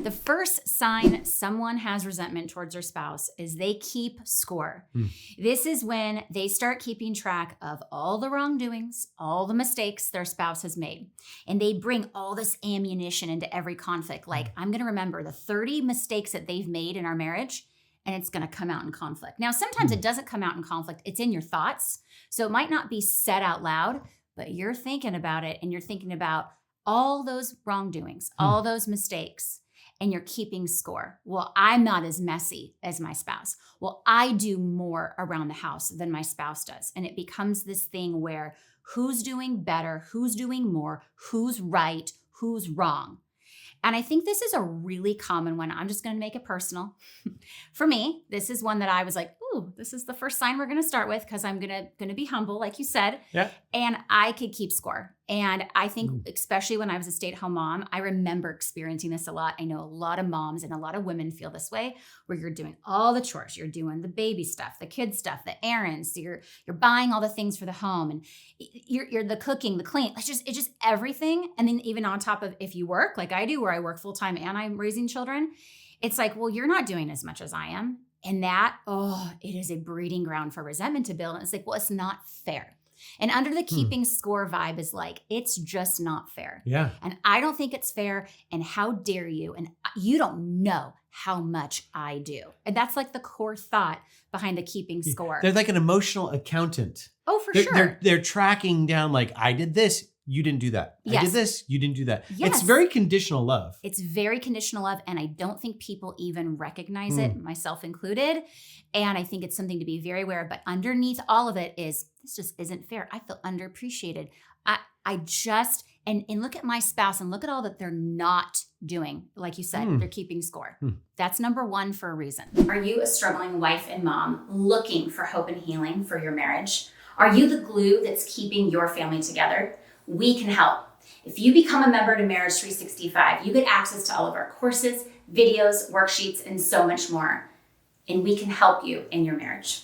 The first sign someone has resentment towards their spouse is they keep score. This is when they start keeping track of all the wrongdoings, all the mistakes their spouse has made. And they bring all this ammunition into every conflict. Like, I'm going to remember the 30 mistakes that they've made in our marriage, and it's going to come out in conflict. Now, sometimes it doesn't come out in conflict. It's in your thoughts. So it might not be said out loud, but you're thinking about it, and you're thinking about all those wrongdoings, all those mistakes, and you're keeping score. Well, I'm not as messy as my spouse. Well, I do more around the house than my spouse does. And it becomes this thing where who's doing better, who's doing more, who's right, who's wrong. And I think this is a really common one. I'm just going to make it personal. For me, this is one that I was like, ooh, this is the first sign we're going to start with because I'm going to be humble, like you said. Yeah. And I could keep score. And I think especially when I was a stay-at-home mom, I remember experiencing this a lot. I know a lot of moms and a lot of women feel this way, where you're doing all the chores. You're doing the baby stuff, the kid stuff, the errands. You're buying all the things for the home, and you're the cooking, the clean. It's just everything. And then even on top of, if you work like I do, where I work full-time and I'm raising children, it's like, well, you're not doing as much as I am. And that, it is a breeding ground for resentment to build. And it's like, well, it's not fair. And under the keeping score vibe is like, it's just not fair. Yeah. And I don't think it's fair. And how dare you? And you don't know how much I do. And that's like the core thought behind the keeping score. They're like an emotional accountant. Oh, for They're, sure. they're tracking down like, I did this, you didn't do that. I Yes. did this, you didn't do that. Yes. It's very conditional love. It's very conditional love, and I don't think people even recognize it, myself included. And I think it's something to be very aware of. But underneath all of it is, this just isn't fair. I feel underappreciated. I just, and look at my spouse and look at all that they're not doing. Like you said, they're keeping score. That's number one for a reason. Are you a struggling wife and mom looking for hope and healing for your marriage? Are you the glue that's keeping your family together? We can help. If you become a member to Marriage 365, you get access to all of our courses, videos, worksheets, and so much more. And we can help you in your marriage.